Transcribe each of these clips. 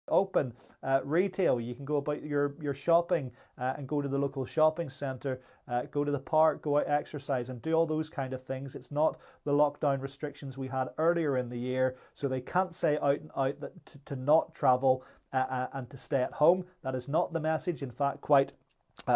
open. Retail, you can go about your shopping and go to the local shopping centre, go to the park, go out exercise and do all those kind of things. It's not the lockdown restrictions we had earlier in the year, so they can't say out and out that to not travel and to stay at home. That is not the message. In fact, quite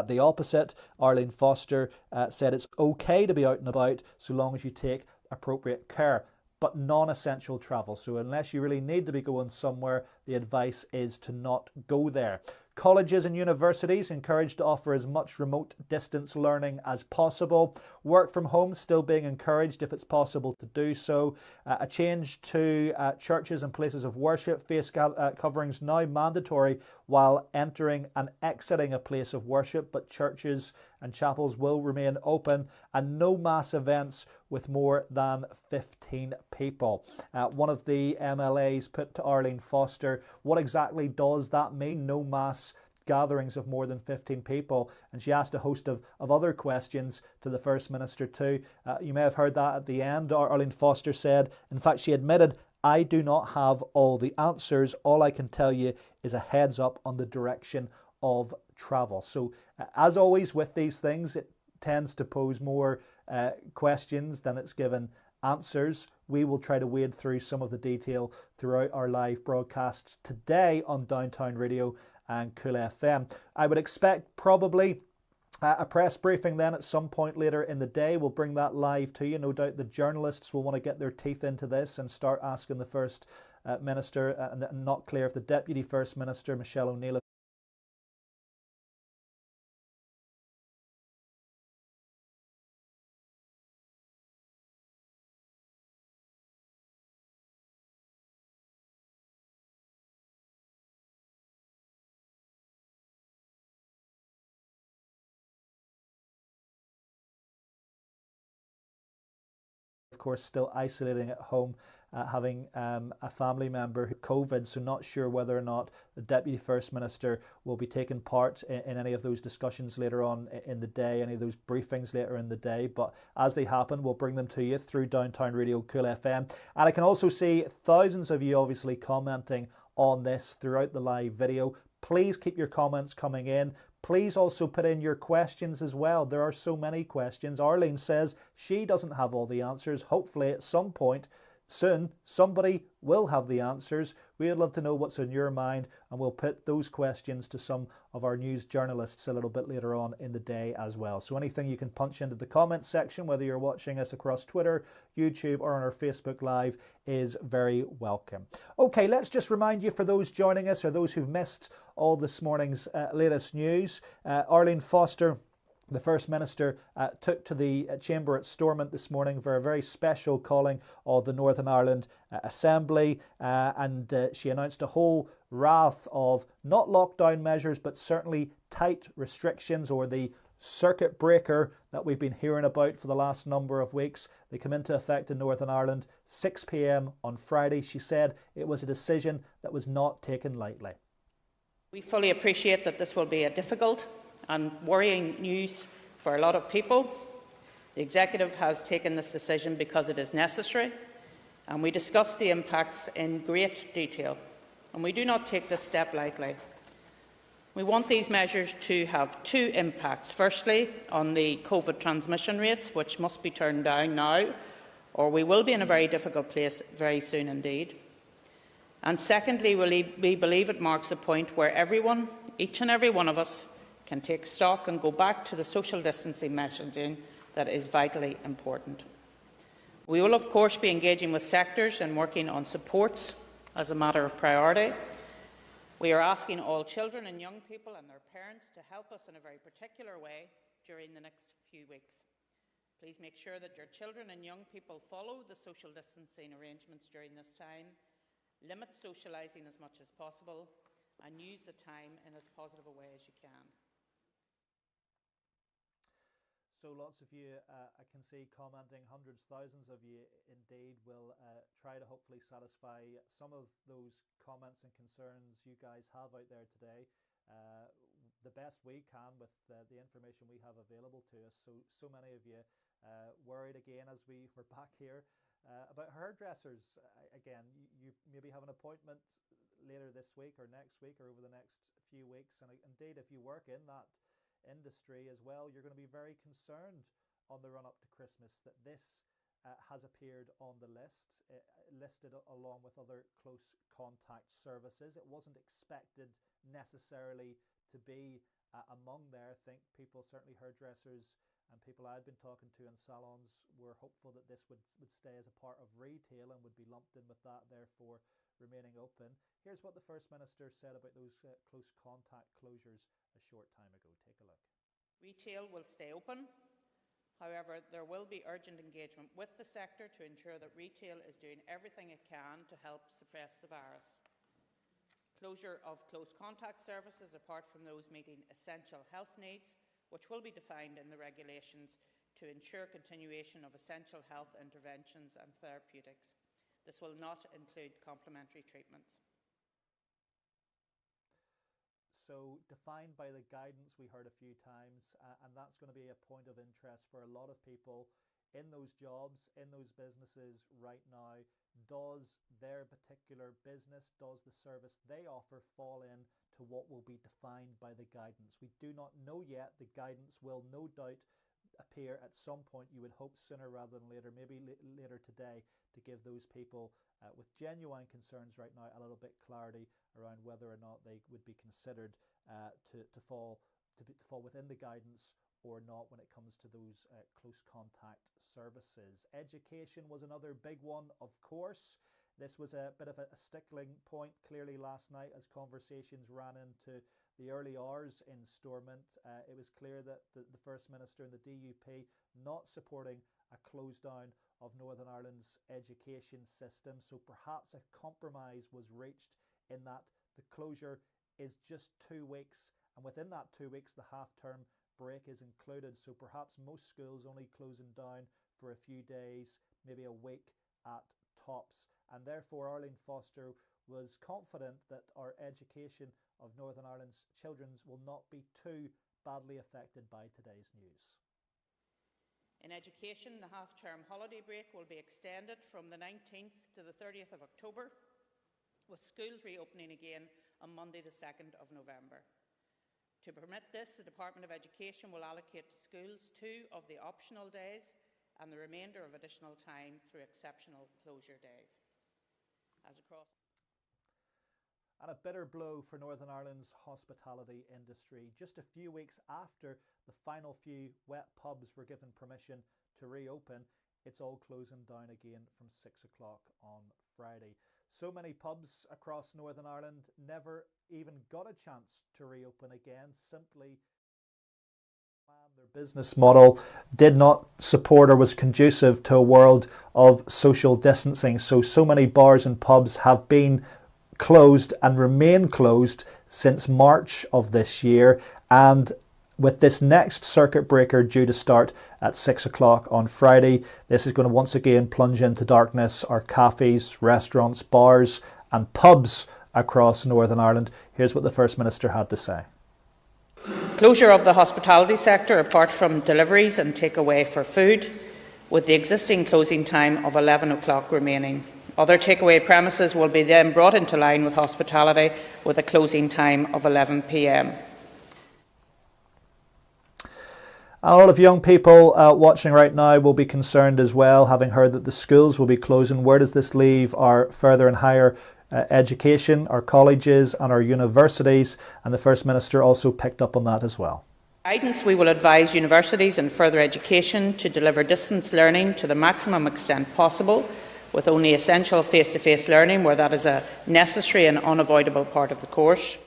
the opposite. Arlene Foster said it's okay to be out and about so long as you take appropriate care, but non-essential travel. So unless you really need to be going somewhere, the advice is to not go there. Colleges and universities encouraged to offer as much remote distance learning as possible. Work from home still being encouraged if it's possible to do so. A change to churches and places of worship. Face coverings now mandatory while entering and exiting a place of worship, but churches and chapels will remain open, and no mass events with more than 15 people. One of the MLAs put to Arlene Foster, what exactly does that mean, no mass gatherings of more than 15 people? And she asked a host of other questions to the First Minister too. You may have heard that at the end. Arlene Foster said, in fact, she admitted, I do not have all the answers. All I can tell you is a heads up on the direction of travel. So as always with these things, it tends to pose more questions than it's given answers. We will try to wade through some of the detail throughout our live broadcasts today on Downtown Radio and Cool FM. I would expect probably a press briefing then at some point later in the day. We'll bring that live to you. No doubt the journalists will want to get their teeth into this and start asking the First Minister, and not clear if the Deputy First Minister, Michelle O'Neill, of course, still isolating at home, having a family member who COVID, so not sure whether or not the Deputy First Minister will be taking part in any of those discussions later on in the day, any of those briefings later in the day. But as they happen, we'll bring them to you through Downtown Radio Cool FM. And I can also see thousands of you obviously commenting on this throughout the live video. Please keep your comments coming in. Please also put in your questions as well. There are so many questions. Arlene says she doesn't have all the answers. Hopefully at some point soon somebody will have the answers. We'd love to know what's in your mind, and we'll put those questions to some of our news journalists a little bit later on in the day as well. So anything you can punch into the comments section, whether you're watching us across Twitter, YouTube or on our Facebook Live, is very welcome. Okay, let's just remind you, for those joining us or those who've missed all this morning's latest news, Arlene Foster, the First Minister, took to the chamber at Stormont this morning for a very special calling of the Northern Ireland Assembly, and she announced a whole raft of not lockdown measures but certainly tight restrictions, or the circuit breaker that we've been hearing about for the last number of weeks. They come into effect in Northern Ireland 6 p.m. on Friday. She said it was a decision that was not taken lightly. We fully appreciate that this will be a difficult and worrying news for a lot of people. The Executive has taken this decision because it is necessary, and we discussed the impacts in great detail, and we do not take this step lightly. We want these measures to have two impacts. Firstly, on the COVID transmission rates, which must be turned down now, or we will be in a very difficult place very soon indeed. And secondly, we believe it marks a point where everyone, each and every one of us, can take stock and go back to the social distancing messaging that is vitally important. We will, of course, be engaging with sectors and working on supports as a matter of priority. We are asking all children and young people and their parents to help us in a very particular way during the next few weeks. Please make sure that your children and young people follow the social distancing arrangements during this time, limit socialising as much as possible, and use the time in as positive a way as you can. So lots of you, I can see, commenting. Hundreds, thousands of you indeed will try to hopefully satisfy some of those comments and concerns you guys have out there today. The best we can with the information we have available to us. So many of you worried again as we were back here about hairdressers. Again, you maybe have an appointment later this week or next week or over the next few weeks. And indeed, if you work in that industry as well, you're going to be very concerned on the run up to Christmas that this has appeared on the list, listed along with other close contact services. It wasn't expected necessarily to be among there. I think people, certainly hairdressers and people I'd been talking to in salons, were hopeful that this would stay as a part of retail and would be lumped in with that, therefore remaining open. Here's what the First Minister said about those close contact closures a short time ago. Take a look. Retail will stay open. However, there will be urgent engagement with the sector to ensure that retail is doing everything it can to help suppress the virus. Closure of close contact services, apart from those meeting essential health needs, which will be defined in the regulations to ensure continuation of essential health interventions and therapeutics. This will not include complementary treatments. So defined by the guidance we heard a few times, and that's going to be a point of interest for a lot of people in those jobs, in those businesses right now. Does their particular business, does the service they offer fall in to what will be defined by the guidance? We do not know yet. The guidance will no doubt appear at some point, you would hope sooner rather than later, maybe later today, to give those people with genuine concerns right now a little bit clarity around whether or not they would be considered to fall within the guidance or not when it comes to those close contact services. Education was another big one, of course. This was a bit of a stickling point clearly last night as conversations ran into the early hours in Stormont. It was clear that the First Minister and the DUP not supporting a close down of Northern Ireland's education system. So perhaps a compromise was reached in that the closure is just 2 weeks, and within that 2 weeks the half-term break is included. So perhaps most schools only closing down for a few days, maybe a week at tops. And therefore Arlene Foster was confident that our education of Northern Ireland's children will not be too badly affected by today's news. In education, the half-term holiday break will be extended from the 19th to the 30th of October, with schools reopening again on Monday the 2nd of November. To permit this, the Department of Education will allocate to schools 2 of the optional days and the remainder of additional time through exceptional closure days. And a bitter blow for Northern Ireland's hospitality industry. Just a few weeks after the final few wet pubs were given permission to reopen, it's all closing down again from 6 o'clock on Friday. So many pubs across Northern Ireland never even got a chance to reopen again, simply their business model did not support or was conducive to a world of social distancing. So many bars and pubs have been closed and remain closed since March of this year. And with this next circuit breaker due to start at 6 o'clock on Friday, this is going to once again plunge into darkness our cafes, restaurants, bars and pubs across Northern Ireland. Here's what the First Minister had to say. Closure of the hospitality sector, apart from deliveries and takeaway for food, with the existing closing time of 11 o'clock remaining. Other takeaway premises will be then brought into line with hospitality with a closing time of 11 p.m. A lot of young people watching right now will be concerned as well, having heard that the schools will be closing. Where does this leave our further and higher education, our colleges and our universities? And the First Minister also picked up on that as well. Guidance, we will advise universities and further education to deliver distance learning to the maximum extent possible, with only essential face-to-face learning where that is a necessary and unavoidable part of the course.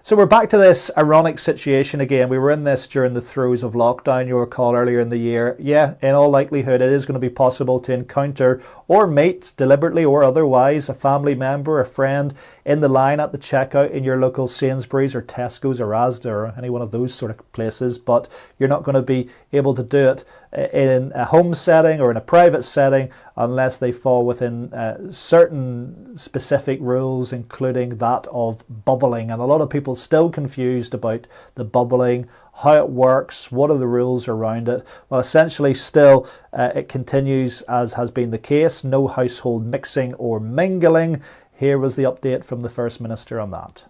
So we're back to this ironic situation again. We were in this during the throes of lockdown, you'll recall, earlier in the year. Yeah, in all likelihood, it is going to be possible to encounter or meet, deliberately or otherwise, a family member, a friend in the line at the checkout in your local Sainsbury's or Tesco's or Asda or any one of those sort of places. But you're not going to be able to do it in a home setting or in a private setting unless they fall within certain specific rules, including that of bubbling. And a lot of people still confused about the bubbling, how it works, what are the rules around it. Well, essentially still it continues as has been the case. No household mixing or mingling. Here was the update from the First Minister on that.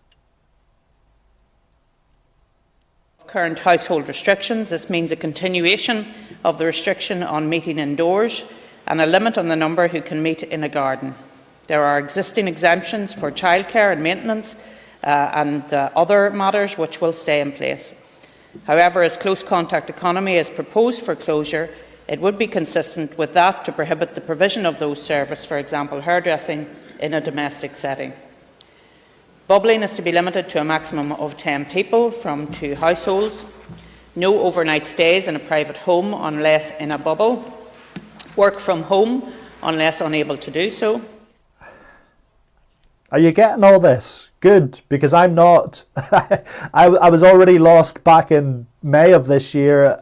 Current household restrictions. This means a continuation of the restriction on meeting indoors and a limit on the number who can meet in a garden. There are existing exemptions for childcare and maintenance and other matters which will stay in place. However, as close contact economy is proposed for closure, it would be consistent with that to prohibit the provision of those services, for example hairdressing, in a domestic setting. Bubbling is to be limited to a maximum of 10 people from 2 households. No overnight stays in a private home unless in a bubble. Work from home unless unable to do so. Are you getting all this? Good, because I'm not. I was already lost back in May of this year.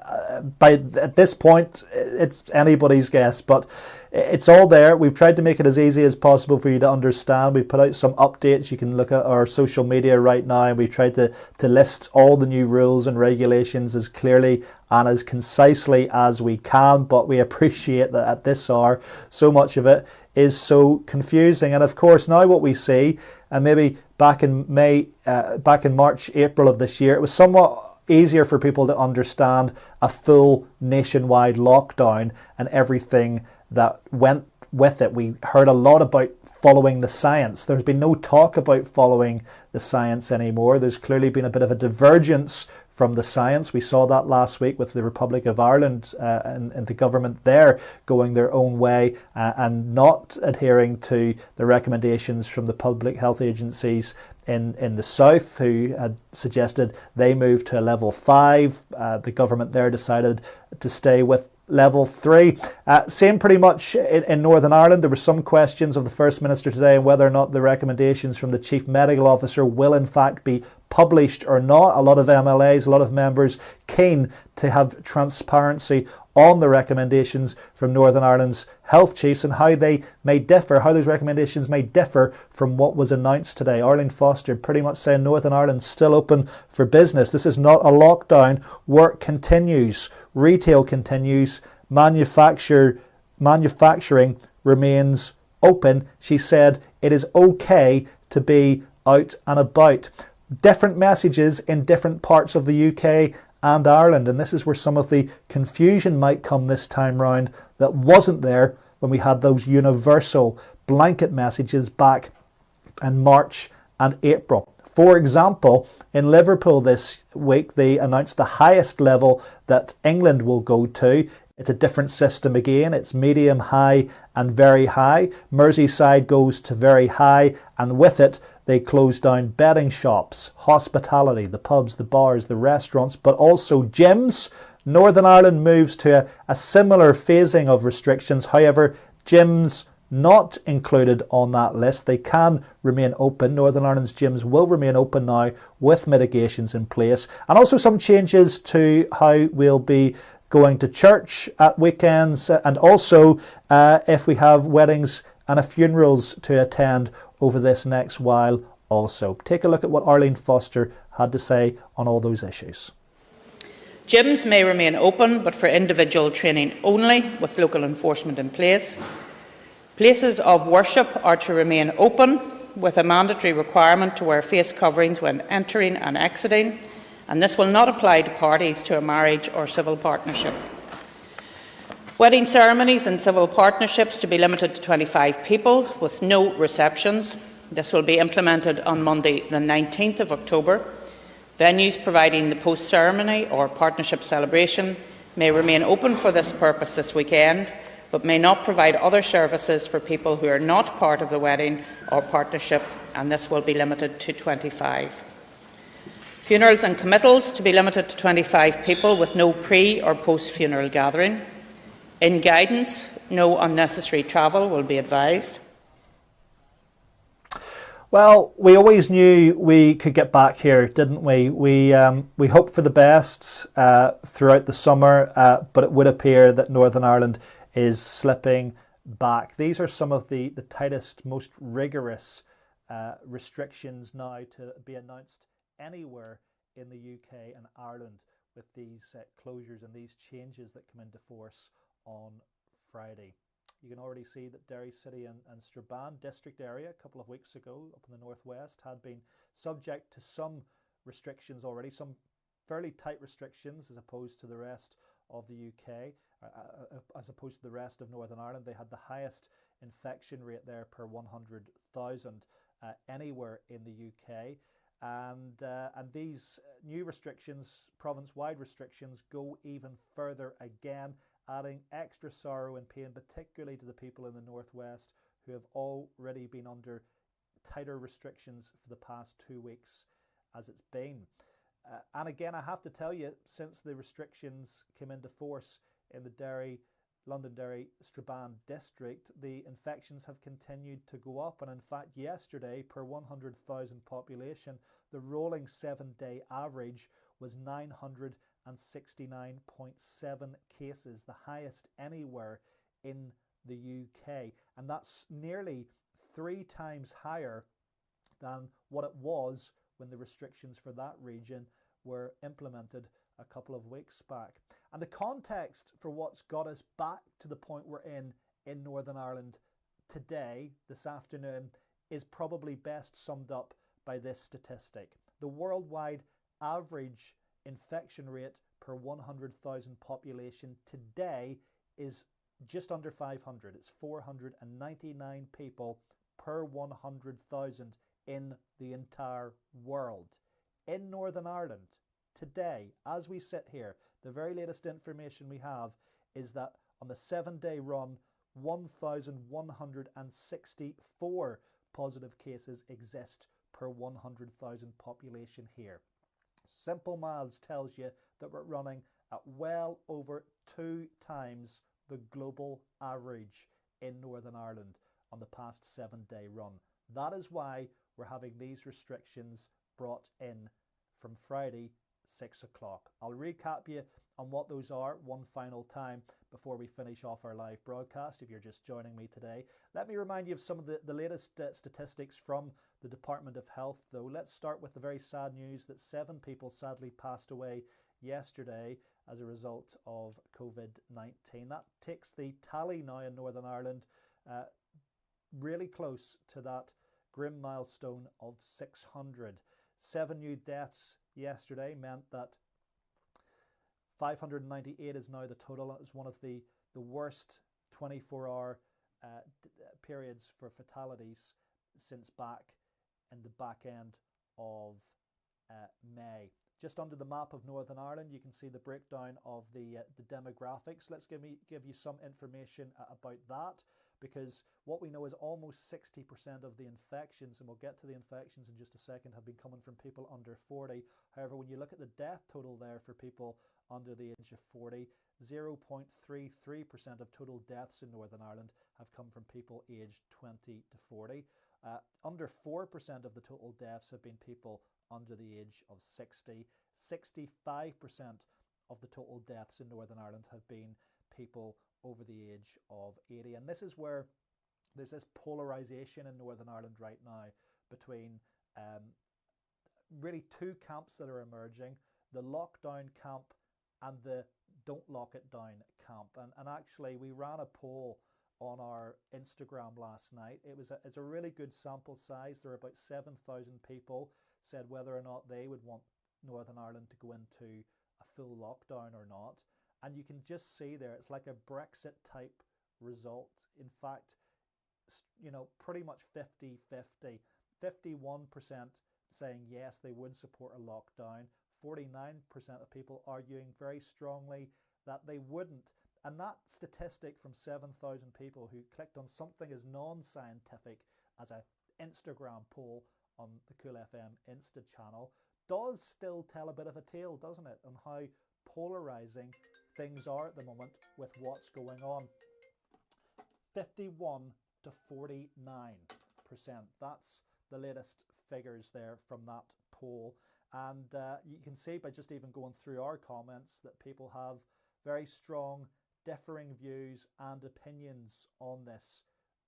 At this point, it's anybody's guess, but it's all there. We've tried to make it as easy as possible for you to understand. We've put out some updates. You can look at our social media right now, and we've tried to list all the new rules and regulations as clearly and as concisely as we can, but we appreciate that at this hour, so much of it is so confusing. And of course, now what we see, and maybe back in March, April of this year, it was somewhat easier for people to understand a full nationwide lockdown and everything that went with it. We heard a lot about following the science. There's been no talk about following the science anymore. There's clearly been a bit of a divergence from the science. We saw that last week with the Republic of Ireland and the government there going their own way and not adhering to the recommendations from the public health agencies in the south, who had suggested they move to a level 5. The government there decided to stay with level 3. Same pretty much in Northern Ireland. There were some questions of the First Minister today on whether or not the recommendations from the Chief Medical Officer will in fact be published or not. A lot of MLAs, a lot of members keen to have transparency on the recommendations from Northern Ireland's health chiefs and how they may differ, how those recommendations may differ from what was announced today. Arlene Foster pretty much saying Northern Ireland's still open for business. This is not a lockdown. Work continues, retail continues, manufacturing remains open. She said it is okay to be out and about. Different messages in different parts of the UK and Ireland, and this is where some of the confusion might come this time round that wasn't there when we had those universal blanket messages back in March and April. For example, in Liverpool this week they announced the highest level that England will go to. It's a different system again. It's medium, high and very high. Merseyside goes to very high, and with it they close down betting shops, hospitality, the pubs, the bars, the restaurants, but also gyms. Northern Ireland moves to a similar phasing of restrictions. However, gyms not included on that list. They can remain open. Northern Ireland's gyms will remain open now with mitigations in place, and also some changes to how we'll be going to church at weekends, and also if we have weddings and funerals to attend over this next while also. Take a look at what Arlene Foster had to say on all those issues. Gyms may remain open, but for individual training only, with local enforcement in place. Places of worship are to remain open, with a mandatory requirement to wear face coverings when entering and exiting, and this will not apply to parties to a marriage or civil partnership. Wedding ceremonies and civil partnerships to be limited to 25 people with no receptions. This will be implemented on Monday the 19th of October. Venues providing the post-ceremony or partnership celebration may remain open for this purpose this weekend, but may not provide other services for people who are not part of the wedding or partnership, and this will be limited to 25. Funerals and committals to be limited to 25 people with no pre- or post-funeral gathering. In guidance, no unnecessary travel will be advised. Well, we always knew we could get back here, didn't we? We hoped for the best throughout the summer, but it would appear that Northern Ireland is slipping back. These are some of the tightest, most rigorous restrictions now to be announced anywhere in the UK and Ireland, with these closures and these changes that come into force on Friday. You can already see that Derry City and Strabane district area a couple of weeks ago up in the northwest had been subject to some restrictions already, some fairly tight restrictions as opposed to the rest of the UK, as opposed to the rest of Northern Ireland. They had the highest infection rate there per 100,000 anywhere in the UK. And these new restrictions, province-wide restrictions, go even further again, adding extra sorrow and pain, particularly to the people in the northwest who have already been under tighter restrictions for the past 2 weeks as it's been. And again, I have to tell you, since the restrictions came into force in the Londonderry Strabane district, the infections have continued to go up. And in fact, yesterday, per 100,000 population, the rolling 7-day average was 969.7 cases, the highest anywhere in the UK. And that's nearly 3 times higher than what it was when the restrictions for that region were implemented a couple of weeks back. And the context for what's got us back to the point we're in Northern Ireland today, this afternoon, is probably best summed up by this statistic. The worldwide average infection rate per 100,000 population today is just under 500. It's 499 people per 100,000 in the entire world. In Northern Ireland, today, as we sit here, the very latest information we have is that on the 7-day run, 1,164 positive cases exist per 100,000 population here. Simple maths tells you that we're running at well over 2 times the global average in Northern Ireland on the past 7-day run. That is why we're having these restrictions brought in from Friday, 6 o'clock. I'll recap you on what those are one final time before we finish off our live broadcast, if you're just joining me today. Let me remind you of some of the latest statistics from the Department of Health, though. Let's start with the very sad news that 7 people sadly passed away yesterday as a result of COVID-19. That takes the tally now in Northern Ireland really close to that grim milestone of 600. 7 new deaths yesterday meant that 598 is now the total. It was one of the worst 24-hour periods for fatalities since back in the back end of May. Just under the map of Northern Ireland, you can see the breakdown of the demographics. Let's give you some information about that, because what we know is almost 60% of the infections, and we'll get to the infections in just a second, have been coming from people under 40. However, when you look at the death total there for people under the age of 40, 0.33% of total deaths in Northern Ireland have come from people aged 20 to 40. Under 4% of the total deaths have been people under the age of 60. 65% of the total deaths in Northern Ireland have been people over the age of 80. And this is where there's this polarisation in Northern Ireland right now between really 2 camps that are emerging: the lockdown camp and the don't lock it down camp. And actually, we ran a poll on our Instagram last night. It's a really good sample size. There are about 7,000 people said whether or not they would want Northern Ireland to go into a full lockdown or not. And you can just see there, it's like a Brexit type result. In fact, pretty much 50-50. 51% saying yes, they would support a lockdown. 49% of people arguing very strongly that they wouldn't. And that statistic from 7,000 people who clicked on something as non-scientific as an Instagram poll on the Cool FM Insta channel does still tell a bit of a tale, doesn't it, on how polarising things are at the moment with what's going on. 51 to 49%. That's the latest figures there from that poll. And you can see by just even going through our comments that people have very strong differing views and opinions on this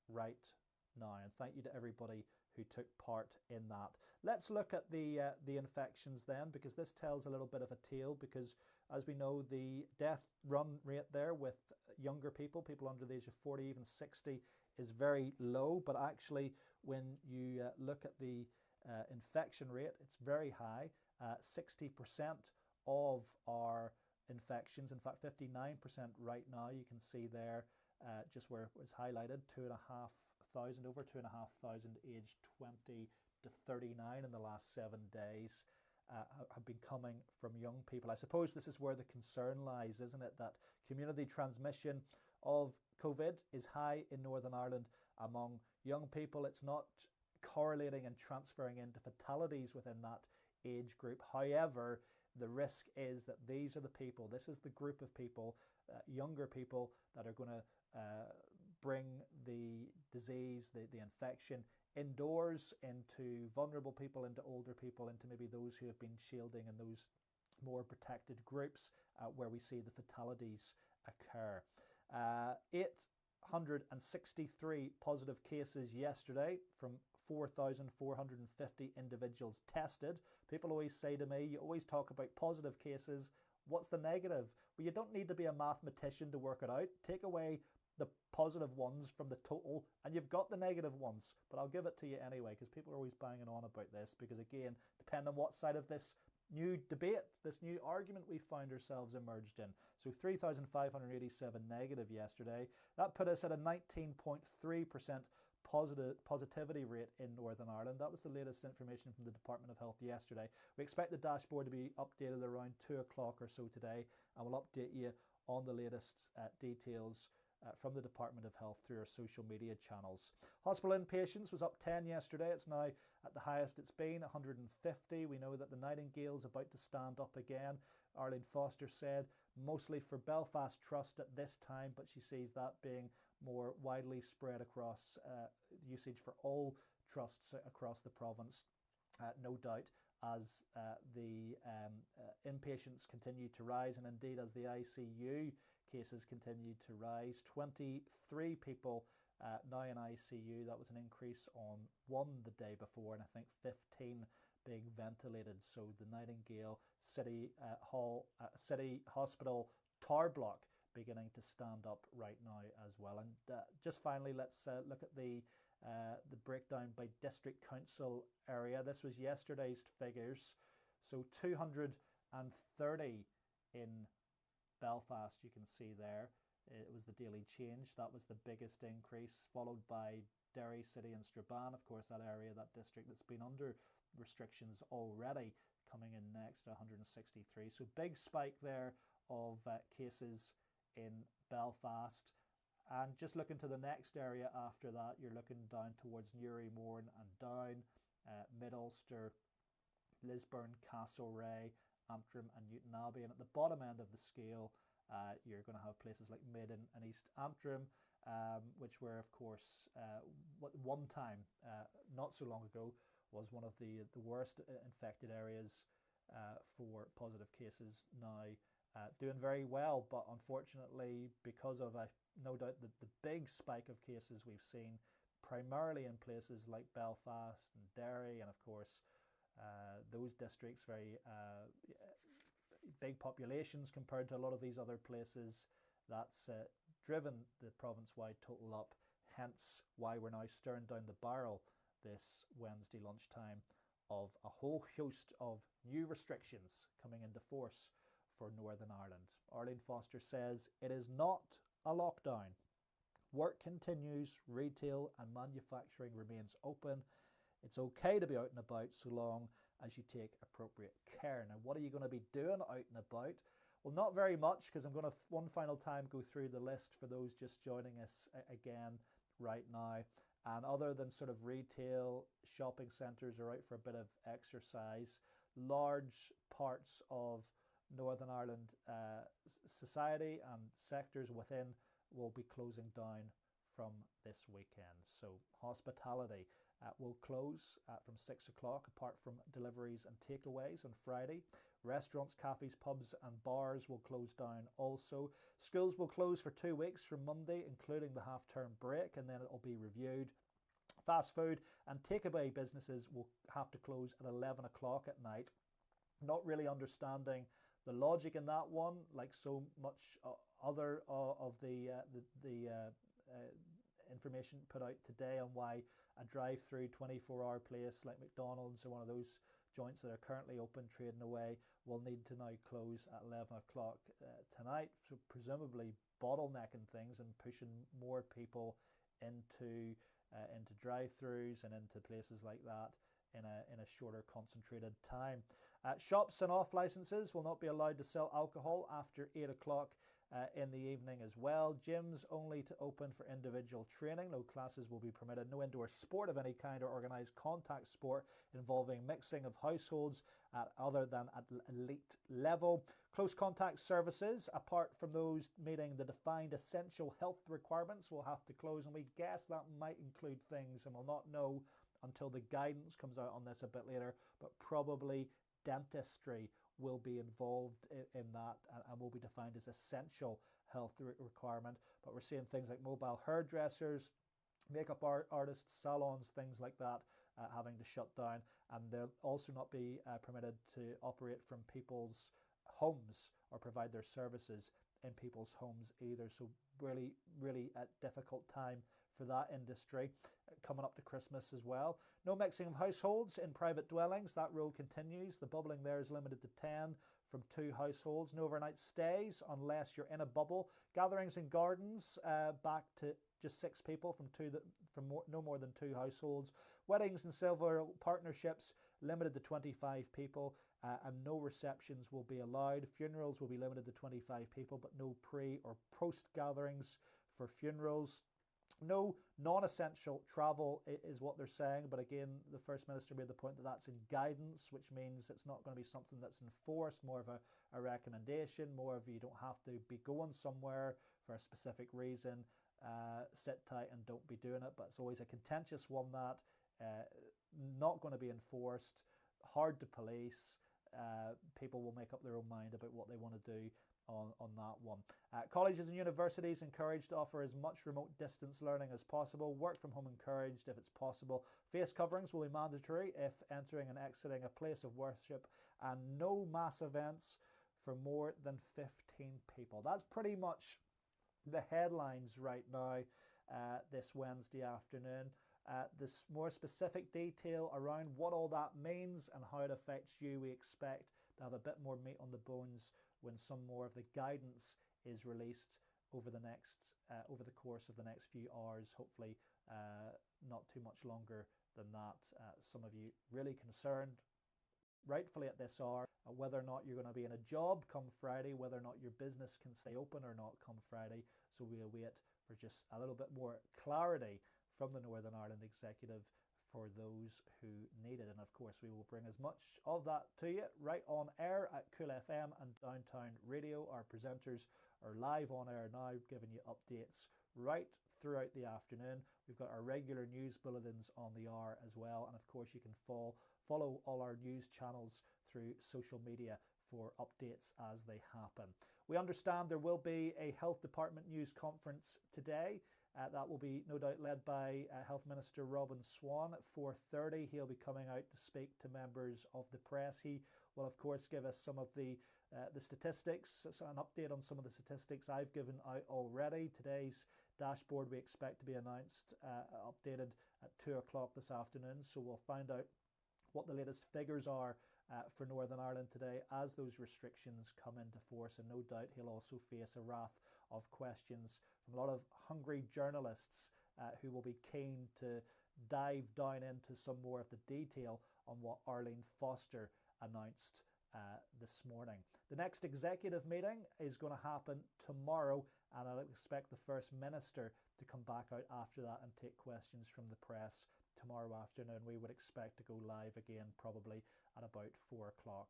right now. And thank you to everybody who took part in that. Let's look at the infections then, because this tells a little bit of a tale, because as we know, the death run rate there with younger people, people under the age of 40, even 60, is very low. But actually, when you look at the infection rate, it's very high. 60% of our infections, in fact 59% right now, you can see there, just where it was highlighted, 2,500, over 2,500 aged 20 to 39 in the last 7 days have been coming from young people. I suppose this is where the concern lies, isn't it? That community transmission of COVID is high in Northern Ireland among young people. It's not correlating and transferring into fatalities within that age group. However, the risk is that these are the people, this is the group of people, younger people, that are going to bring the disease, the infection indoors, into vulnerable people, into older people, into maybe those who have been shielding in those more protected groups where we see the fatalities occur. 863 positive cases yesterday from 4,450 individuals tested. People always say to me, you always talk about positive cases. What's the negative? Well, you don't need to be a mathematician to work it out. Take away the positive ones from the total and you've got the negative ones. But I'll give it to you anyway, because people are always banging on about this, because again, depending on what side of this new debate, this new argument we found ourselves emerged in. So 3,587 negative yesterday. That put us at a 19.3% positivity rate in Northern Ireland. That was the latest information from the Department of Health yesterday. We expect the dashboard to be updated around 2 o'clock or so today, and we'll update you on the latest details from the Department of Health through our social media channels. Hospital inpatients was up 10 yesterday. It's now at the highest it's been, 150. We know that the Nightingale is about to stand up again. Arlene Foster said mostly for Belfast Trust at this time, but she sees that being more widely spread across usage for all trusts across the province, no doubt, as the inpatients continue to rise, and indeed as the ICU cases continue to rise. 23 people now in ICU. That was an increase on 1 the day before, and I think 15 being ventilated. So the Nightingale City Hospital tower block beginning to stand up right now as well. And just finally, let's look at the breakdown by district council area. This was yesterday's figures. So 230 in Belfast, you can see there. It was the daily change. That was the biggest increase, followed by Derry City and Strabane, of course, that area, that district that's been under restrictions already, coming in next, 163. So big spike there of cases in Belfast. And just looking to the next area after that, you're looking down towards Newry, Mourne and Down, Mid-Ulster, Lisburn, Castlereagh, Antrim and Newton Abbey. And at the bottom end of the scale, you're going to have places like Mid and East Antrim, which were, of course, one time, not so long ago, was one of the worst infected areas for positive cases. Now doing very well, but unfortunately, because of no doubt the big spike of cases we've seen, primarily in places like Belfast and Derry, and of course those districts, very big populations compared to a lot of these other places, that's driven the province-wide total up, hence why we're now staring down the barrel this Wednesday lunchtime of a whole host of new restrictions coming into force for Northern Ireland. Arlene Foster says it is not a lockdown. Work continues, retail and manufacturing remains open. It's okay to be out and about so long as you take appropriate care. Now, what are you going to be doing out and about? Well, not very much, because I'm going to one final time go through the list for those just joining us again right now. And other than sort of retail, shopping centres are out for a bit of exercise, large parts of Northern Ireland society and sectors within will be closing down from this weekend. So hospitality will close from 6 o'clock, apart from deliveries and takeaways on Friday. Restaurants, cafes, pubs and bars will close down also. Schools will close for 2 weeks from Monday, including the half-term break, and then it will be reviewed Fast food and takeaway businesses will have to close at 11 o'clock at night. Not really understanding the logic in that one, like so much other of the information put out today on why a drive-through 24-hour place like McDonald's or one of those joints that are currently open trading away will need to now close at 11 o'clock tonight, so presumably bottlenecking things and pushing more people into drive-throughs and into places like that in a shorter concentrated time. Shops and off licenses will not be allowed to sell alcohol after 8 o'clock in the evening as well. Gyms only to open for individual training. No classes will be permitted. No indoor sport of any kind or organised contact sport involving mixing of households other than at elite level. Close contact services, apart from those meeting the defined essential health requirements, will have to close, and we guess that might include things, and we'll not know until the guidance comes out on this a bit later, but probably dentistry will be involved in that and will be defined as essential health requirement. But we're seeing things like mobile hairdressers, makeup artists, salons, things like that having to shut down, and they'll also not be permitted to operate from people's homes or provide their services in people's homes either. So really a difficult time for that industry coming up to Christmas as well. No mixing of households in private dwellings. That rule continues. The bubbling there is limited to 10 from 2 households. No overnight stays unless you're in a bubble. Gatherings in gardens back to just 6 people from no more than 2 households. Weddings and civil partnerships limited to 25 people, and no receptions will be allowed. Funerals will be limited to 25 people, but no pre or post gatherings for funerals. No non-essential travel is what they're saying, but again, the First Minister made the point that that's in guidance, which means it's not going to be something that's enforced, more of a recommendation, more of you don't have to be going somewhere for a specific reason. Sit tight and don't be doing it, but it's always a contentious one that not going to be enforced, hard to police. People will make up their own mind about what they want to do on that one. Colleges and universities encouraged to offer as much remote distance learning as possible. Work from home encouraged if it's possible. Face coverings will be mandatory if entering and exiting a place of worship, and no mass events for more than 15 people. That's pretty much the headlines right now this Wednesday afternoon. This more specific detail around what all that means and how it affects you, we expect to have a bit more meat on the bones when some more of the guidance is released over the course of the next few hours, hopefully not too much longer than that. Some of you really concerned, rightfully at this hour, whether or not you're going to be in a job come Friday, whether or not your business can stay open or not come Friday. So we'll wait for just a little bit more clarity from the Northern Ireland Executive for those who need it. And of course, we will bring as much of that to you right on air at Cool FM and Downtown Radio. Our presenters are live on air now, giving you updates right throughout the afternoon. We've got our regular news bulletins on the hour as well. And of course, you can follow all our news channels through social media for updates as they happen. We understand there will be a Health Department news conference today. That will be no doubt led by Health Minister Robin Swan at 4:30. He'll be coming out to speak to members of the press. He will of course give us some of the statistics, so an update on some of the statistics I've given out already. Today's dashboard we expect to be announced, updated at 2 o'clock this afternoon, so we'll find out what the latest figures are for Northern Ireland today as those restrictions come into force, and no doubt he'll also face a wrath of questions from a lot of hungry journalists who will be keen to dive down into some more of the detail on what Arlene Foster announced this morning. The next executive meeting is going to happen tomorrow, and I expect the First Minister to come back out after that and take questions from the press tomorrow afternoon. We would expect to go live again probably at about 4 o'clock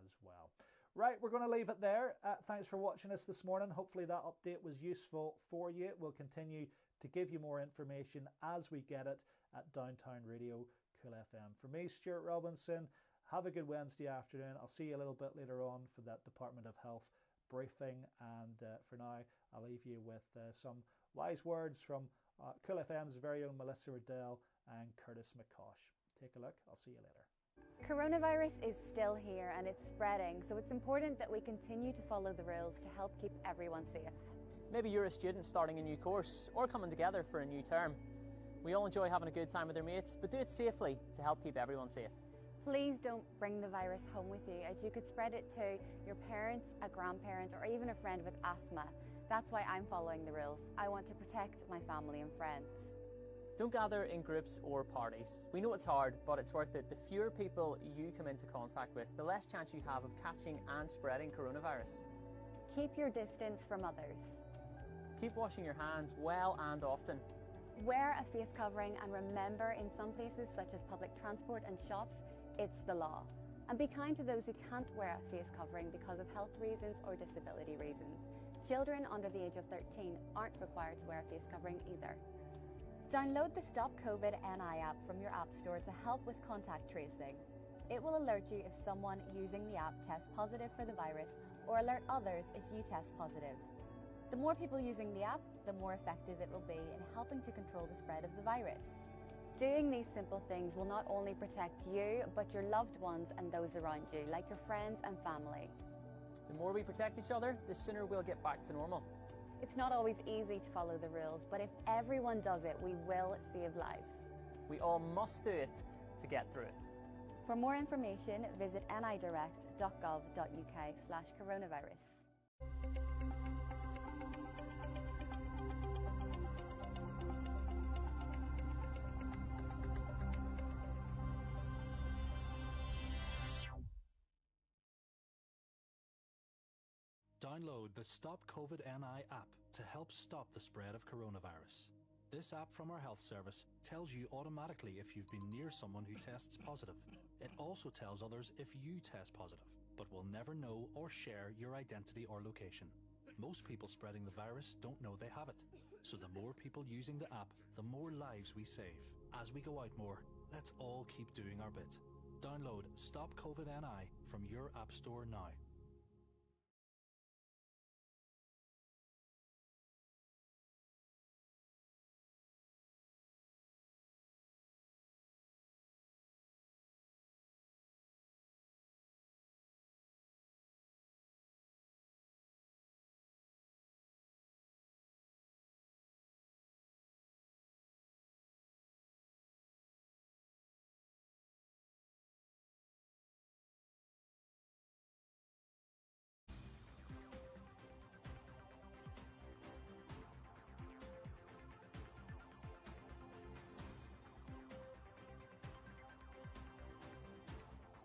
as well. Right, we're going to leave it there. Thanks for watching us this morning. Hopefully that update was useful for you. We'll continue to give you more information as we get it at Downtown Radio Cool FM. For me, Stuart Robinson, have a good Wednesday afternoon. I'll see you a little bit later on for that Department of Health briefing, and for now I'll leave you with some wise words from Cool FM's very own Melissa Riddell and Curtis McCosh. Take a look. I'll see you later. Coronavirus is still here and it's spreading, so it's important that we continue to follow the rules to help keep everyone safe. Maybe you're a student starting a new course or coming together for a new term. We all enjoy having a good time with their mates, but do it safely to help keep everyone safe. Please don't bring the virus home with you, as you could spread it to your parents, a grandparent, or even a friend with asthma. That's why I'm following the rules. I want to protect my family and friends. Don't gather in groups or parties. We know it's hard, but it's worth it. The fewer people you come into contact with, the less chance you have of catching and spreading coronavirus. Keep your distance from others. Keep washing your hands well and often. Wear a face covering, and remember, in some places such as public transport and shops, it's the law. And be kind to those who can't wear a face covering because of health reasons or disability reasons. Children under the age of 13 aren't required to wear a face covering either. Download the Stop COVID-19 app from your app store to help with contact tracing. It will alert you if someone using the app tests positive for the virus, or alert others if you test positive. The more people using the app, the more effective it will be in helping to control the spread of the virus. Doing these simple things will not only protect you, but your loved ones and those around you, like your friends and family. The more we protect each other, the sooner we'll get back to normal. It's not always easy to follow the rules, but if everyone does it, we will save lives. We all must do it to get through it. For more information, visit nidirect.gov.uk/coronavirus. Download the Stop COVID-19 app to help stop the spread of coronavirus. This app from our health service tells you automatically if you've been near someone who tests positive. It also tells others if you test positive, but will never know or share your identity or location. Most people spreading the virus don't know they have it, so the more people using the app, the more lives we save. As we go out more, let's all keep doing our bit. Download Stop COVID-19 from your app store now.